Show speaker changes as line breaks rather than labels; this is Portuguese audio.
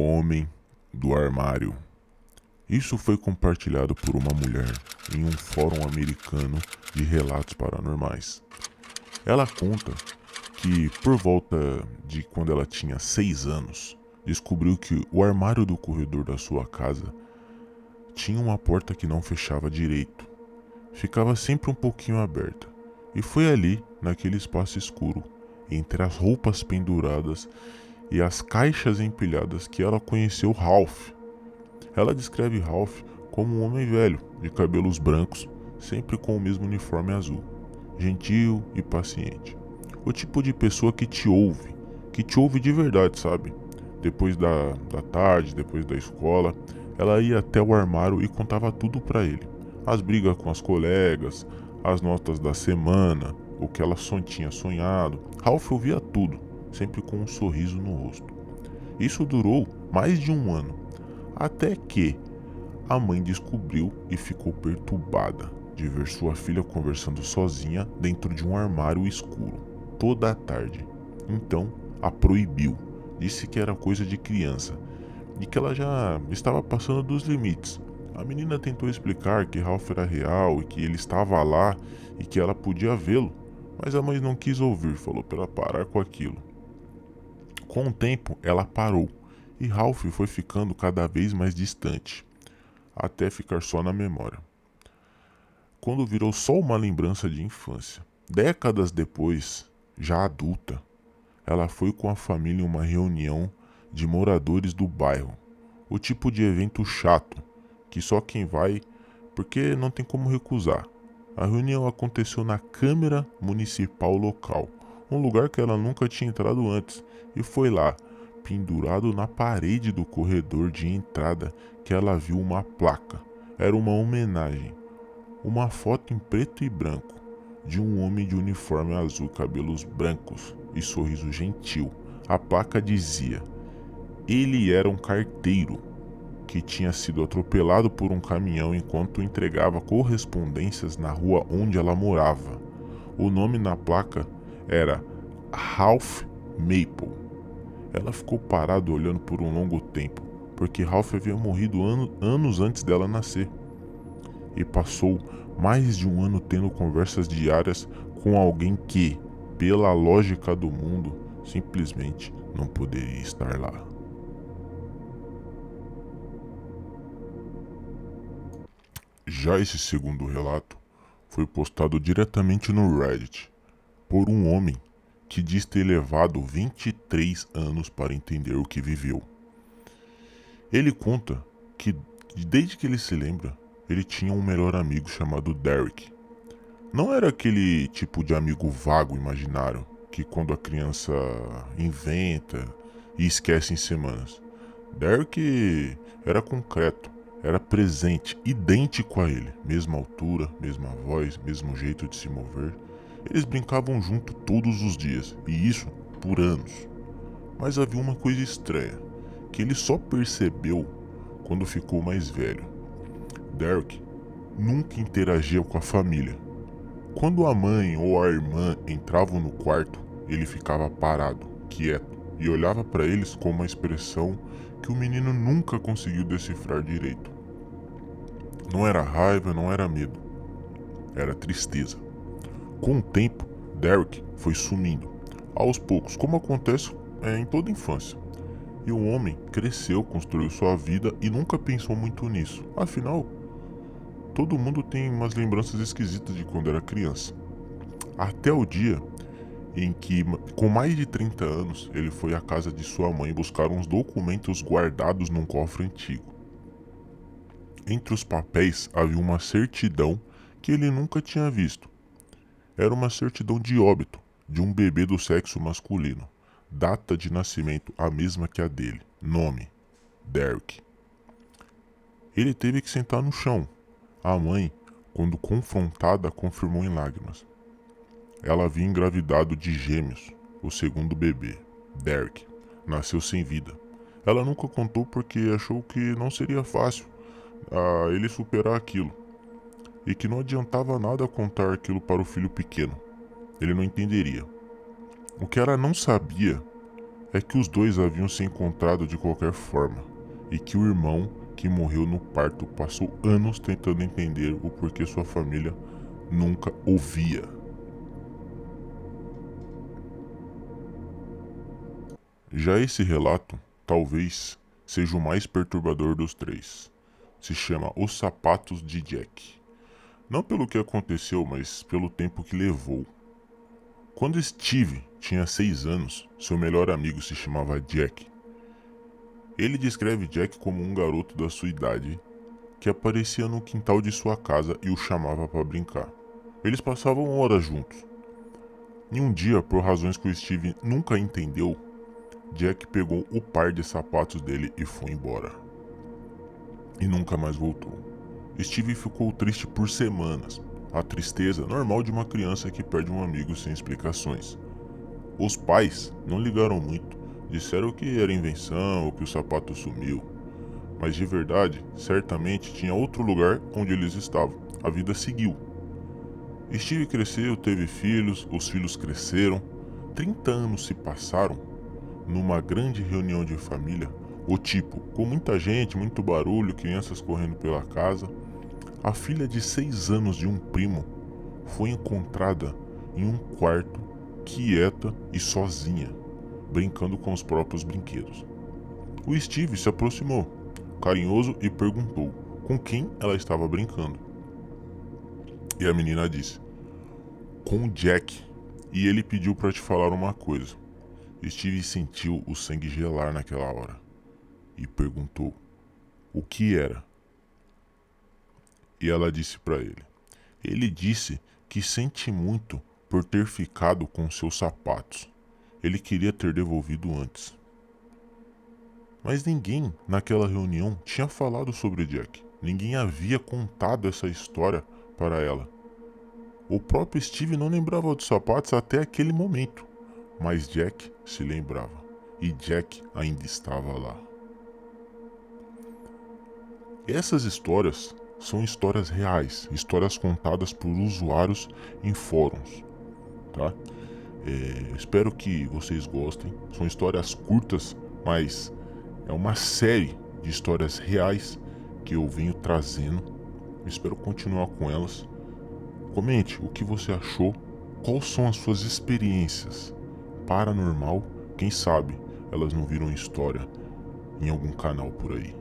homem do armário. Isso foi compartilhado por uma mulher em um fórum americano de relatos paranormais. Ela conta que, por volta de quando ela tinha 6 anos, descobriu que o armário do corredor da sua casa tinha uma porta que não fechava direito. Ficava sempre um pouquinho aberta. E foi ali, naquele espaço escuro, entre as roupas penduradas e as caixas empilhadas, que ela conheceu Ralph. Ela descreve Ralph como um homem velho, de cabelos brancos, sempre com o mesmo uniforme azul, gentil e paciente. O tipo de pessoa que te ouve de verdade, sabe? Depois da tarde, depois da escola, ela ia até o armário e contava tudo pra ele. As brigas com as colegas, as notas da semana, o que ela tinha sonhado. Ralph ouvia tudo, sempre com um sorriso no rosto. Isso durou mais de um ano, até que a mãe descobriu e ficou perturbada de ver sua filha conversando sozinha dentro de um armário escuro, toda a tarde. Então a proibiu, disse que era coisa de criança e que ela já estava passando dos limites. A menina tentou explicar que Ralph era real e que ele estava lá e que ela podia vê-lo, mas a mãe não quis ouvir, falou para ela parar com aquilo. Com o tempo, ela parou e Ralph foi ficando cada vez mais distante, até ficar só na memória, quando virou só uma lembrança de infância. Décadas depois, já adulta, ela foi com a família em uma reunião de moradores do bairro. O tipo de evento chato, que só quem vai porque não tem como recusar. A reunião aconteceu na Câmara Municipal local, um lugar que ela nunca tinha entrado antes, e foi lá, pendurado na parede do corredor de entrada, que ela viu uma placa. Era uma homenagem, uma foto em preto e branco, de um homem de uniforme azul, cabelos brancos e sorriso gentil. A placa dizia: ele era um carteiro que tinha sido atropelado por um caminhão enquanto entregava correspondências na rua onde ela morava. O nome na placa era Ralph Maple. Ela ficou parada olhando por um longo tempo, porque Ralph havia morrido anos antes dela nascer. E passou mais de um ano tendo conversas diárias com alguém que, pela lógica do mundo, simplesmente não poderia estar lá. Já esse segundo relato foi postado diretamente no Reddit por um homem que diz ter levado 23 anos para entender o que viveu. Ele conta que, desde que ele se lembra, ele tinha um melhor amigo chamado Derek. Não era aquele tipo de amigo vago imaginário que quando a criança inventa e esquece em semanas. Derek era concreto, era presente, idêntico a ele, mesma altura, mesma voz, mesmo jeito de se mover. Eles brincavam junto todos os dias, e isso por anos. Mas havia uma coisa estranha, que ele só percebeu quando ficou mais velho. Derek nunca interagia com a família. Quando a mãe ou a irmã entravam no quarto, ele ficava parado, quieto, e olhava para eles com uma expressão que o menino nunca conseguiu decifrar direito. Não era raiva, não era medo, era tristeza. Com o tempo, Derek foi sumindo, aos poucos, como acontece em toda infância. E o homem cresceu, construiu sua vida e nunca pensou muito nisso. Afinal, todo mundo tem umas lembranças esquisitas de quando era criança. Até o dia em que, com mais de 30 anos, ele foi à casa de sua mãe buscar uns documentos guardados num cofre antigo. Entre os papéis havia uma certidão que ele nunca tinha visto. Era uma certidão de óbito de um bebê do sexo masculino. Data de nascimento a mesma que a dele. Nome: Derek. Ele teve que sentar no chão. A mãe, quando confrontada, confirmou em lágrimas. Ela havia engravidado de gêmeos, o segundo bebê, Derek, nasceu sem vida. Ela nunca contou porque achou que não seria fácil ele superar aquilo, e que não adiantava nada contar aquilo para o filho pequeno. Ele não entenderia. O que ela não sabia é que os dois haviam se encontrado de qualquer forma e que o irmão que morreu no parto passou anos tentando entender o porquê sua família nunca o via. Já esse relato, talvez, seja o mais perturbador dos três. Se chama Os Sapatos de Jack. Não pelo que aconteceu, mas pelo tempo que levou. Quando Steve tinha 6 anos, seu melhor amigo se chamava Jack. Ele descreve Jack como um garoto da sua idade que aparecia no quintal de sua casa e o chamava para brincar. Eles passavam horas juntos. E um dia, por razões que o Steve nunca entendeu, Jack pegou o par de sapatos dele e foi embora. E nunca mais voltou. Steve ficou triste por semanas. A tristeza normal de uma criança que perde um amigo sem explicações. Os pais não ligaram muito, disseram que era invenção ou que o sapato sumiu. Mas de verdade, certamente tinha outro lugar onde eles estavam. A vida seguiu. Steve cresceu, teve filhos, os filhos cresceram. 30 anos se passaram. Numa grande reunião de família, o tipo, com muita gente, muito barulho, crianças correndo pela casa, a filha de 6 anos de um primo foi encontrada em um quarto, quieta e sozinha, brincando com os próprios brinquedos. O Steve se aproximou, carinhoso, e perguntou com quem ela estava brincando. E a menina disse: com o Jack, e ele pediu para te falar uma coisa. Steve sentiu o sangue gelar naquela hora e perguntou o que era. E ela disse para ele: ele disse que sente muito por ter ficado com seus sapatos. Ele queria ter devolvido antes. Mas ninguém naquela reunião tinha falado sobre Jack. Ninguém havia contado essa história para ela. O próprio Steve não lembrava dos sapatos até aquele momento. Mas Jack se lembrava, e Jack ainda estava lá. Essas histórias são histórias reais, histórias contadas por usuários em fóruns, tá? Espero que vocês gostem. São histórias curtas, mas é uma série de histórias reais que eu venho trazendo. Espero continuar com elas. Comente o que você achou, quais são as suas experiências paranormal, quem sabe elas não viram história em algum canal por aí.